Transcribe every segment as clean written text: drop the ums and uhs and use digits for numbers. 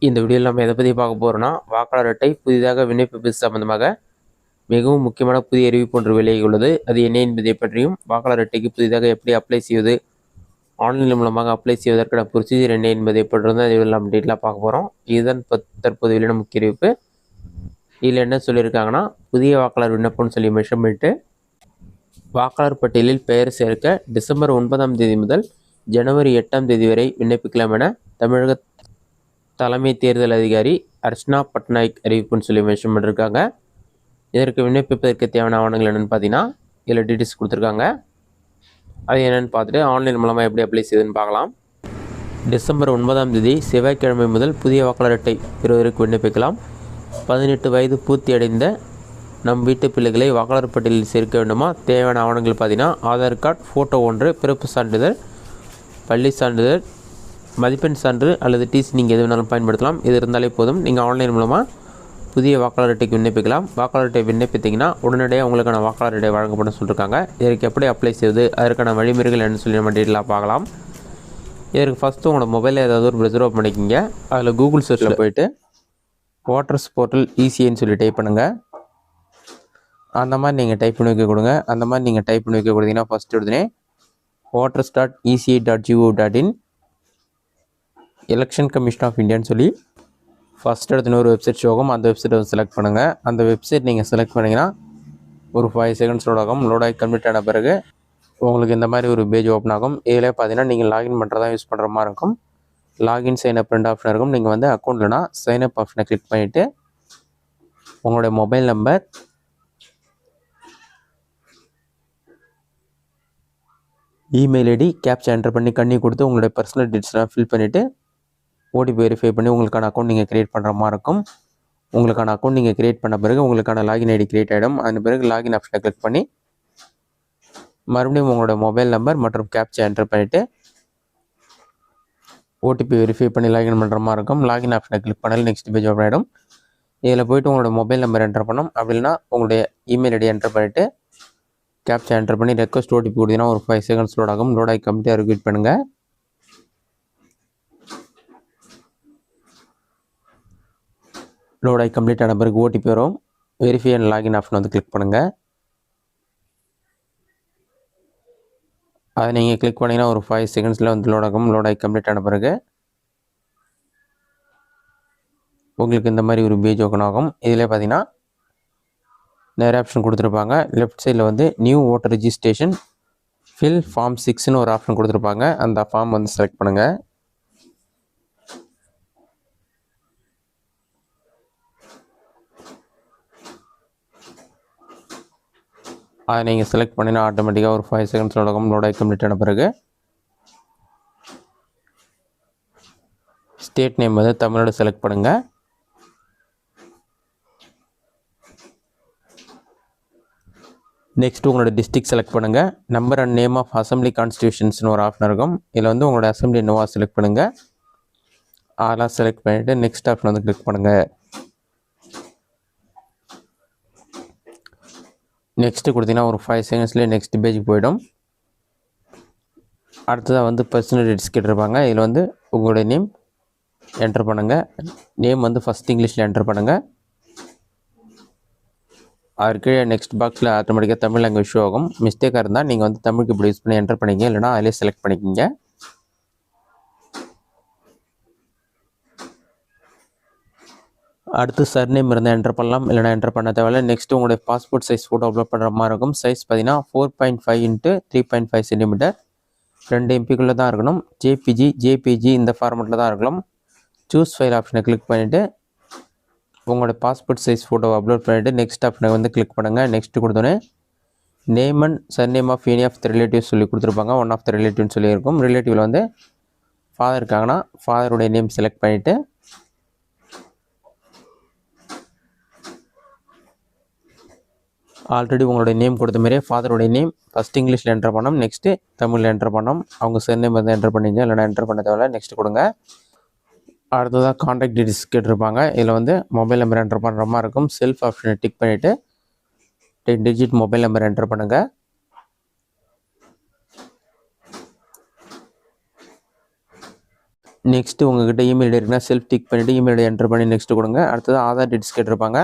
இந்த வீடியோவில் நம்ம எதை பற்றி பார்க்க போகிறோம்னா, வாக்காளர் அட்டை புதிதாக விண்ணப்பிப்பது சம்பந்தமாக மிகவும் முக்கியமான புதிய அறிவிப்பு ஒன்று வெளியாகி உள்ளது. அது என்ன என்பதை பற்றியும், வாக்காளர் அட்டைக்கு புதிதாக எப்படி அப்ளை செய்வது, ஆன்லைன் மூலமாக அப்ளை செய்வதற்கான ப்ரொசீஜர் என்ன என்பதை பற்றி தான் இதில் நம்ம டீட்டெயிலாக பார்க்க போகிறோம். இதுதான் தற்போது வெளியான முக்கிய அறிவிப்பு. இதில் என்ன சொல்லியிருக்காங்கன்னா, புதிய வாக்காளர் விண்ணப்பம்னு சொல்லி மென்ஷன் பண்ணிட்டு, வாக்காளர் பட்டியலில் பெயர் சேர்க்க டிசம்பர் 9ஆம் தேதி முதல் ஜனவரி 8ஆம் தேதி வரை விண்ணப்பிக்கலாம் என தமிழக தலைமை தேர்தல் அதிகாரி அர்ச்சனா பட்நாயக் அறிவிப்புன்னு சொல்லி மென்ஷன் பண்ணியிருக்காங்க. இதற்கு விண்ணப்பிப்பதற்கு தேவையான ஆவணங்கள் என்னென்னு பார்த்தீங்கன்னா, இதில் டீட்டெயில்ஸ் கொடுத்துருக்காங்க. அது என்னென்னு பார்த்துட்டு ஆன்லைன் மூலமாக எப்படி அப்ளை செய்யுதுன்னு பார்க்கலாம். டிசம்பர் 9ஆம் தேதி செவ்வாய்க்கிழமை முதல் புதிய வாக்காளர் அட்டை பெறுவதற்கு விண்ணப்பிக்கலாம். 18 வயது பூர்த்தி அடைந்த நம் வீட்டு பிள்ளைகளை வாக்காளர் பட்டியலில் சேர்க்க வேண்டுமா? தேவையான ஆவணங்கள் பார்த்தீங்கன்னா, ஆதார் கார்டு, ஃபோட்டோ 1, பிறப்பு சான்றிதழ், பள்ளி சான்றிதழ், மதிப்பெண் சான்று அல்லது டிசி நீங்கள் எது வேணாலும் பயன்படுத்தலாம். இது இருந்தாலே போதும். நீங்கள் ஆன்லைன் மூலமாக புதிய வாக்காளர் அட்டைக்கு விண்ணப்பிக்கலாம். வாக்காளர் அட்டை விண்ணப்பித்தீங்கன்னா உடனடியாக உங்களுக்கான வாக்காளர் அட்டை வழங்கப்படும் சொல்லியிருக்காங்க. இதற்கு எப்படி அப்ளை செய்வது, அதற்கான வழிமுறைகள் என்ன சொல்லி நம்ம டீட்டெயிலாக பார்க்கலாம். இதற்கு ஃபஸ்ட்டு உங்களோட மொபைலில் ஏதாவது ஒரு ரிசர்வ் பண்ணிக்கிங்க. அதில் கூகுள் சர்ச்சில் போய்ட்டு வாட்டர்ஸ் போர்ட்டல் இசிஐன்னு சொல்லி டைப் பண்ணுங்கள். அந்த மாதிரி நீங்கள் டைப் பண்ணி வைக்க கொடுங்க. அந்த மாதிரி நீங்கள் டைப் பண்ணி வைக்க கொடுத்தீங்கன்னா ஃபஸ்ட்டு உடனே waters.eci.gov.in எலெக்ஷன் கமிஷன் ஆஃப் இந்தியான்னு சொல்லி ஃபஸ்ட் இடத்துல ஒரு வெப்சைட் ஷோ ஆகும். அந்த வெப்சைட்டை செலக்ட் பண்ணுங்கள். அந்த வெப்சைட் நீங்கள் செலக்ட் பண்ணிங்கன்னா ஒரு 5 செகண்ட்ஸ் லோட் ஆகும். லோட் ஆகி கம்ப்ளீட் ஆன பிறகு உங்களுக்கு இந்த மாதிரி ஒரு பேஜ் ஓப்பன் ஆகும். இதில் பார்த்தீங்கன்னா நீங்கள் லாகின் பண்ணுறதா யூஸ் பண்ணுற மாதிரி இருக்கும். லாகின் சைன் அப் 2 ஆப்ஷன் இருக்கும். நீங்கள் வந்து அக்கௌண்ட்லனா சைன் அப் ஆப்ஷனை கிளிக் பண்ணிவிட்டு உங்களுடைய mobile number, email ID, captcha enter பண்ணி கண்ணி கொடுத்து உங்களுடைய பர்சனல் டீட்டெயில்ஸ்லாம் ஃபில் பண்ணிவிட்டு ஓடிபி வெரிஃபை பண்ணி உங்களுக்கான அக்கௌண்ட் நீங்கள் க்ரியேட் பண்ணுற மாதிரி இருக்கும். உங்களுக்கான அக்கௌண்ட் நீங்கள் க்ரியேட் பண்ண பிறகு உங்களுக்கான லாகின் ஐடி க்ரியேட் ஆகிடும். அதன் பிறகு லாகின் ஆப்ஷனை கிளிக் பண்ணி மறுபடியும் உங்களோட மொபைல் நம்பர் மற்றும் கேப்சா என்டர் பண்ணிவிட்டு ஓடிபி வெரிஃபை பண்ணி லாகின் பண்ணுற மாதிரி இருக்கும். லாகின் ஆப்ஷனை கிளிக் பண்ணாலும் நெக்ஸ்ட் பேஜ் ஓப்பன் ஆகிடும். இதில் போய்ட்டு உங்களோட மொபைல் நம்பர் என்டர் பண்ணணும். அப்படி இல்லைனா உங்களுடைய இமெயில் ஐடி என்டர் பண்ணிவிட்டு கேப்சா என்டர் பண்ணி ரெக்வஸ்ட் ஓடிபி கொடுத்தீங்கன்னா ஒரு 5 செகண்ட்ஸ் லோட் ஆகும். லோட் ஆகி கம்ப்ளீட்டாக ரிப்பீட் பண்ணுங்கள். லோட் ஆகி கம்ப்ளீட் ஆன பிறகு ஓடிபி வரும். வெரிஃபை அண்ட் லாகின் ஆப்ஷன் வந்து கிளிக் பண்ணுங்கள். அதை நீங்கள் கிளிக் பண்ணிங்கன்னா ஒரு 5 செகண்ட்ஸில் வந்து லோட் ஆகும். லோட் ஆகி கம்ப்ளீட் ஆன பிறகு உங்களுக்கு இந்த மாதிரி ஒரு பேஜ் ஓப்பன் ஆகும். இதில் பார்த்தீங்கன்னா நிறைய ஆப்ஷன் கொடுத்துருப்பாங்க. லெஃப்ட் சைடில் வந்து new voter registration fill form 6ன்னு ஒரு ஆப்ஷன் கொடுத்துருப்பாங்க. அந்த ஃபார்ம் வந்து செலக்ட் பண்ணுங்கள். அதை நீங்கள் செலக்ட் பண்ணினா ஆட்டோமேட்டிக்காக ஒரு 5 செகண்ட்ஸ் லோடாகும். லோட் ஆகி கம்ப்ளீட் ஆன பிறகு ஸ்டேட் நேம் வந்து தமிழ்நாடு செலக்ட் பண்ணுங்கள். நெக்ஸ்ட் உங்களோட டிஸ்ட்ரிக்ட் செலக்ட் பண்ணுங்கள். Number and name of assembly கான்ஸ்டியூஷன்ஸ்னு ஒரு ஆப்ஷன் இருக்கும். இதில் வந்து உங்களோட அசம்பிளி என்னவா செலக்ட் பண்ணுங்கள். அதெல்லாம் செலக்ட் பண்ணிவிட்டு நெக்ஸ்ட் ஆப்ஷன் வந்து கிளிக் பண்ணுங்கள். நெக்ஸ்ட்டு கொடுத்தீங்கன்னா ஒரு 5 செகண்ட்ஸ்லேயே நெக்ஸ்ட் பேஜுக்கு போய்டும். அடுத்ததாக வந்து பர்சனல் டீட்டெயில்ஸ் கேட்டிருப்பாங்க. இதில் வந்து உங்களுடைய நேம் என்டர் பண்ணுங்கள். நேம் வந்து ஃபஸ்ட் இங்கிலீஷில் என்டர் பண்ணுங்கள். அதற்கு நெக்ஸ்ட் பாக்ஸில் ஆட்டோமேட்டிக்காக தமிழ் லாங்குவேஜ் ஷோ ஆகும். மிஸ்டேக்காக இருந்தால் நீங்கள் வந்து தமிழுக்கு இப்படி யூஸ் பண்ணி என்டர் பண்ணிங்க, இல்லைனா அதிலே செலக்ட் பண்ணிக்கிங்க. அடுத்து சர்நேம் இருந்தால் என்டர் பண்ணலாம், இல்லைனா என்டர் பண்ண தேவையில்லை. நெக்ஸ்ட்டு உங்களுடைய பாஸ்போர்ட் சைஸ் ஃபோட்டோ அப்லோட் பண்ணுற மாதிரி இருக்கும். சைஸ் பார்த்தீங்கன்னா 4.5 × 3.5 சென்டிமீட்டர் 2 MB தான் இருக்கணும். ஜேபிஜி இந்த ஃபார்மெட்டில் தான் இருக்கணும். சூஸ் ஃபைல் ஆப்ஷனை கிளிக் பண்ணிவிட்டு உங்களோட பாஸ்போர்ட் சைஸ் ஃபோட்டோவை அப்லோட் பண்ணிவிட்டு நெக்ஸ்ட் ஆப்ஷனை வந்து கிளிக் பண்ணுங்கள். நெக்ஸ்ட்டு கொடுத்தோன்னே name and surname of any of the relatives சொல்லி கொடுத்துருப்பாங்க. One of the ரிலேட்டிவ்னு சொல்லியிருக்கும். ரிலேட்டிவில் வந்து ஃபாதர் இருக்காங்கன்னா ஃபாதருடைய நேம் செலக்ட் பண்ணிவிட்டு ஆல்ரெடி உங்களுடைய நேம் கொடுத்த மாதிரியே ஃபாதருடைய நேம் ஃபஸ்ட் இங்கிலீஷில் என்டர் பண்ணோம். நெக்ஸ்ட்டு தமிழில் என்டர் பண்ணோம். அவங்க சர்நேம் வந்து என்டர் பண்ணிங்க, இல்லைனா என்டர் பண்ண தேவையில்ல. நெக்ஸ்ட் கொடுங்க. அடுத்ததாக கான்டாக்ட் டீட்டெயில்ஸ் கேட்டிருப்பாங்க. இதில் வந்து மொபைல் நம்பர் என்டர் பண்ணுற மாதிரி இருக்கும். செல்ஃப் ஆப்ஷனை டிக் பண்ணிவிட்டு 10 டிஜிட் மொபைல் நம்பர் என்டர் பண்ணுங்கள். நெக்ஸ்ட்டு உங்கள்கிட்ட இமெயில் ஐடி இருக்குன்னா செல்ஃப் டிக் பண்ணிவிட்டு இமெயில் ஐடி என்டர் பண்ணி நெக்ஸ்ட்டு கொடுங்க. அடுத்தது ஆதார் டீட்டெயில்ஸ் கேட்டிருப்பாங்க.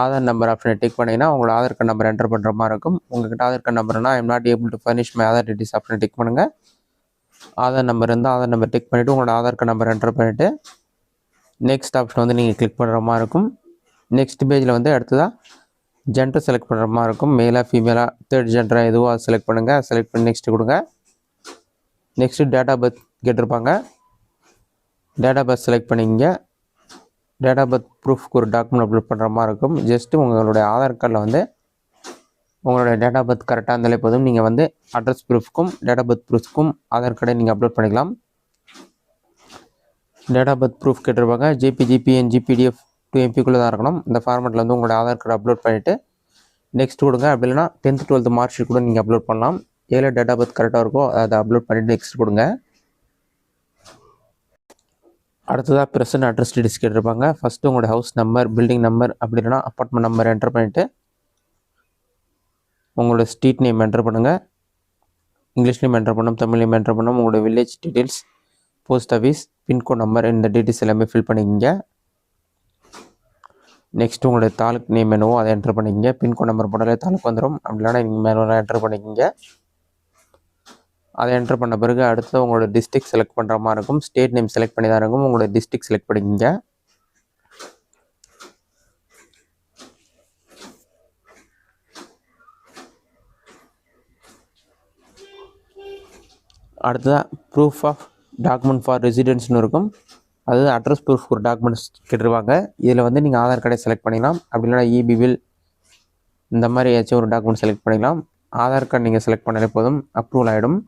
ஆதார் நம்பர் ஆப்ஷனை டிக் பண்ணிங்கன்னா உங்களோட ஆதார் கார்டு நம்பர் என்டர் பண்ணுற மாதிரி இருக்கும். உங்கள்கிட்ட ஆதார் கார்டு நம்பர்னா I'm not able to furnish my Aadhaar details ஆப்ஷனை டிக் பண்ணுங்கள். ஆதார் நம்பர் இருந்தால் ஆதார் நம்பர் டிக் பண்ணிவிட்டு உங்களோட ஆதார் கார்டு நம்பர் என்டர் பண்ணிவிட்டு நெக்ஸ்ட் ஆப்ஷன் வந்து நீங்கள் கிளிக் பண்ணுற மாதிரி இருக்கும். நெக்ஸ்ட் பேஜில் வந்து அடுத்ததாக ஜெண்டர் செலக்ட் பண்ணுற மாதிரி இருக்கும். மேலாக ஃபீமேலாக தேர்ட் ஜெண்டராக எதுவோ அதை செலக்ட் பண்ணுங்கள். செலக்ட் பண்ணி நெக்ஸ்ட்டு கொடுங்க. நெக்ஸ்ட்டு டேட் ஆஃப் பர்த் கேட்டிருப்பாங்க. டேட் ஆஃப் பர்த் செலக்ட் பண்ணிங்க. டேட் ஆஃப் பர்த் ப்ரூஃப்க்கு ஒரு டாக்குமெண்ட் அப்லோட் பண்ணுற மாதிரி இருக்கும். ஜஸ்ட்டு உங்களுடைய ஆதார் கார்டில் வந்து உங்களுடைய டேட் ஆஃப் பர்த் கரெக்டாக இருந்தாலே போதும். நீங்கள் வந்து அட்ரஸ் ப்ரூஃப்க்கும் டேட் ஆஃப் பர்த் ப்ரூஃப்க்கும் ஆதார் கார்டை நீங்கள் அப்லோட் பண்ணிக்கலாம். டேட் ஆஃப் பர்த் ப்ரூஃப் கேட்டிருப்பாங்க. ஜேபிஜி, பிஎன்ஜி, பிடிஎஃப் 2 MB தான் இருக்கணும். இந்த ஃபார்மெட்டில் வந்து உங்களோட ஆதார் கார்டு அப்லோட் பண்ணிவிட்டு நெக்ஸ்ட் கொடுங்க. அப்படி இல்லைனா 10th 12th மார்க் ஷீட் கூட நீங்கள் அப்லோட் பண்ணலாம். எதில் டேட் ஆஃப் பர்த் கரெக்டாக இருக்கோ அதை அப்லோட் பண்ணிவிட்டு நெக்ஸ்ட் கொடுங்க. அடுத்ததாக ப்ரெசன்ட் அட்ரஸ் டீட்டெயில்ஸ் கேட்டிருப்பாங்க. ஃபஸ்ட்டு உங்களோட ஹவுஸ் நம்பர், பில்டிங் நம்பர், அப்படி இல்லைனா அப்பார்ட்மெண்ட் நம்பர் என்டர் பண்ணிவிட்டு உங்களோட ஸ்ட்ரீட் நேம் என்டர் பண்ணுங்கள். இங்கிலீஷ் நேம் என்டர் பண்ணணும், தமிழ் நேம் என்டர் பண்ணணும். உங்களோட village details, post office, pincode number, இந்த டீட்டெயில்ஸ் எல்லாமே ஃபில் பண்ணிக்கிங்க. நெக்ஸ்ட்டு உங்களுடைய தாலுக் நேம் என்னவோ அதை என்டர் பண்ணிக்கிங்க. பின்கோட் நம்பர் போட்டாலே தாலுக் வந்துடும். அப்படி இல்லைனா நீங்கள் மேலே என்டர் பண்ணிக்கிங்க. அதை என்டர் பண்ண பிறகு அடுத்து உங்களோட டிஸ்ட்ரிக்ட் செலக்ட் பண்ணுற மாதிரி இருக்கும். ஸ்டேட் நேம் செலக்ட் பண்ணி தான் இருக்கும். உங்களோட டிஸ்ட்ரிக்ட் செலக்ட் பண்ணிக்கிங்க. அடுத்ததாக ப்ரூஃப் ஆஃப் டாக்குமெண்ட் ஃபார் ரெசிடென்ஸ்னு இருக்கும். அதாவது அட்ரஸ் ப்ரூஃப் ஒரு டாக்குமெண்ட்ஸ் கேட்டிருப்பாங்க. இதில் வந்து நீங்கள் ஆதார் கார்டை செலக்ட் பண்ணிக்கலாம். அப்படி இல்லைனா இபி பில் இந்த மாதிரி ஏதாச்சும் ஒரு டாக்குமெண்ட் செலக்ட் பண்ணிக்கலாம். ஆதார் கார்டு நீங்கள் செலக்ட் பண்ணாலே போதும், அப்ரூவல் ஆகிடும்.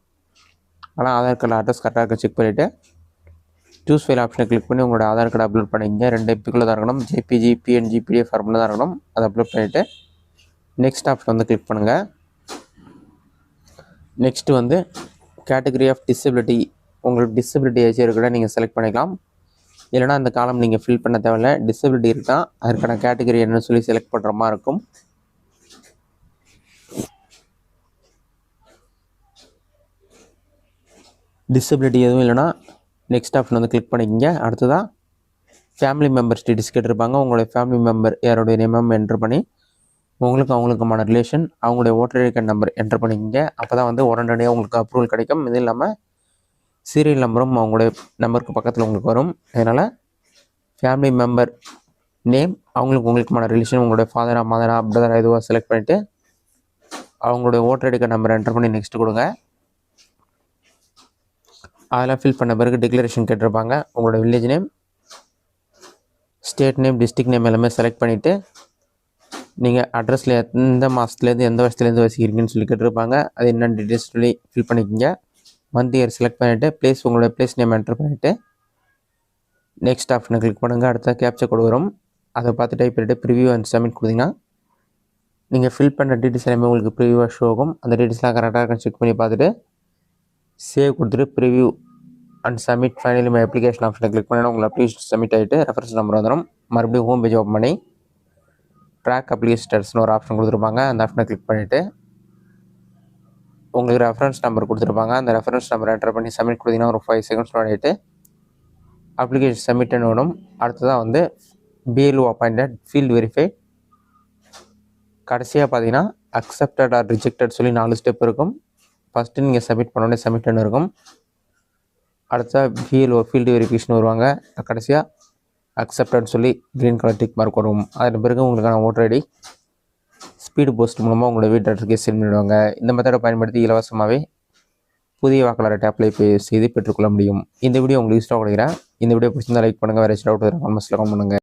ஆனால் ஆதார் கார்டில் அட்ரஸ் கரெக்டாக இருக்க செக் பண்ணிவிட்டு சூஸ் ஃபைல் ஆப்ஷனை கிளிக் பண்ணி உங்களோட ஆதார் கார்டு அப்லோட் பண்ணிங்க. 2 MB தான் இருக்கணும். ஜேபிஜி, பிஎன்ஜி, பிடிஎஃப் ஃபார்மில் தான் இருக்கணும். அதை அப்லோட் பண்ணிவிட்டு நெக்ஸ்ட் ஆப்ஷன் வந்து கிளிக் பண்ணுங்கள். நெக்ஸ்ட்டு வந்து கேட்டகரி ஆஃப் டிசபிலிட்டி, உங்களுக்கு டிசபிலிட்டி ஏதாச்சும் இருக்குன்னா நீங்கள் செலக்ட் பண்ணிக்கலாம். இல்லைனா அந்த காலம் நீங்கள் ஃபில் பண்ண தேவையில்லை. டிசபிலிட்டி இருக்கா அதற்கான கேட்டகரி என்னன்னு சொல்லி செலக்ட் பண்ணுற மாதிரி இருக்கும். டிசபிலிட்டி எதுவும் இல்லைனா நெக்ஸ்ட் ஆப்ஷன் வந்து கிளிக் பண்ணிக்கிங்க. அடுத்ததாக ஃபேமிலி மெம்பர்ஸ் டீட்டெயில்ஸ் கேட்டிருப்பாங்க. உங்களுடைய ஃபேமிலி மெம்பர் யாருடைய நேமும் என்டர் பண்ணி உங்களுக்கு அவங்களுக்குமான ரிலேஷன், அவங்களுடைய voter ID card number enter பண்ணிக்கிங்க. அப்போ தான் வந்து உடனடியாக உங்களுக்கு அப்ரூவல் கிடைக்கும். இது இல்லாமல் சீரியல் நம்பரும் அவங்களுடைய நம்பருக்கு பக்கத்தில் உங்களுக்கு வரும். அதனால் ஃபேமிலி மெம்பர் நேம், உங்களுக்குமான ரிலேஷன், உங்களுடைய ஃபாதரா, மதரா, பிரதரா எதுவாக செலக்ட் பண்ணிவிட்டு அவங்களுடைய voter ID card number enter பண்ணி நெக்ஸ்ட் கொடுங்க. அதெல்லாம் ஃபில் பண்ண பிறகு டிக்ளரேஷன் கேட்டிருப்பாங்க. உங்களோட village name, state name, district name எல்லாமே செலக்ட் பண்ணிவிட்டு நீங்கள் அட்ரஸில் எந்த மாதத்துலேருந்து எந்த வருஷத்துலேருந்து வசிக்கிறீங்கன்னு சொல்லி கேட்டிருப்பாங்க. அது என்னென்ன டீட்டெயில்ஸ் சொல்லி ஃபில் பண்ணிக்கிங்க. மந்த் இயர் செலக்ட் பண்ணிவிட்டு ப்ளேஸ், உங்களோட ப்ளேஸ் நேம் என்டர் பண்ணிவிட்டு நெக்ஸ்ட் ஆப்ஷனை கிளிக் பண்ணுங்கள். அடுத்த கேப்ச்சர் கோடு வரும். அதை பார்த்து டைப் பண்ணிவிட்டு ப்ரிவியூ அண்ட் சப்மிட் கொடுத்தீங்கன்னா நீங்கள் ஃபில் பண்ண டீட்டெயில்ஸ் எல்லாமே உங்களுக்கு ப்ரிவியூவாக ஷோ ஆகும். அந்த டீட்டெயில்ஸ்லாம் கரெக்டாக இருக்க செக் பண்ணி பார்த்துட்டு சேவ் கொடுத்துட்டு preview and submit finally my application ஆப்ஷனை கிளிக் பண்ணினா உங்கள் அப்ளிகேஷன் சப்மிட் ஆகிட்டு ரெஃபரன்ஸ் நம்பர் வந்துடும். மறுபடியும் ஹோம் பேஜ் ஓப்பன் பண்ணி ட்ராக் அப்ளிகேஷன் ஸ்டேட்டஸ்னு ஒரு ஆப்ஷன் கொடுத்துருப்பாங்க. அந்த ஆப்ஷனை கிளிக் பண்ணிவிட்டு உங்களுக்கு ரெஃபரன்ஸ் நம்பர் கொடுத்துருப்பாங்க. அந்த ரெஃபரன்ஸ் நம்பர் என்டர் பண்ணி சப்மிட் கொடுத்தீங்கன்னா ஒரு 5 seconds ஆகிட்டு அப்ளிகேஷன் சப்மிட்னு வரும். அடுத்ததாக வந்து பிஎல்ஓ அப்பாயிண்டட், ஃபீல்டு வெரிஃபை, கடைசியாக பார்த்தீங்கன்னா அக்செப்டட் ஆர் ரிஜெக்டட் சொல்லி 4 ஸ்டெப் இருக்கும். ஃபஸ்ட்டு நீங்கள் சப்மிட் பண்ணோடனே சப்மிட்னு இருக்கும். அடுத்த பிஎல்ஓ ஃபீல்டு வெரிஃபிகேஷன் வருவாங்க. கடைசியாக அக்செப்டட் சொல்லி க்ரீன் கலர் டிக் மார்க் வரும். அதன் பிறகு உங்களுக்கான ஓட்டர் ஐடி ஸ்பீடு போஸ்ட் மூலமாக உங்களோட வீட்டு அட்ரஸ்க்கு சென்ட் பண்ணிவிடுவாங்க. இந்த மெத்தடை பயன்படுத்தி இலவசமாகவே புதிய வாக்காளர் அட்டை அப்ளை செய்து பெற்றுக்கொள்ள முடியும். இந்த வீடியோ உங்களுக்கு யூஸ்ஃபுல்லாக கொடுக்குறேன். இந்த வீடியோ பிடிச்சிருந்தால் லைக் பண்ணுங்கள். வேறு டவுட் கமெண்ட்ஸில் கமெண்ட் பண்ணுங்கள்.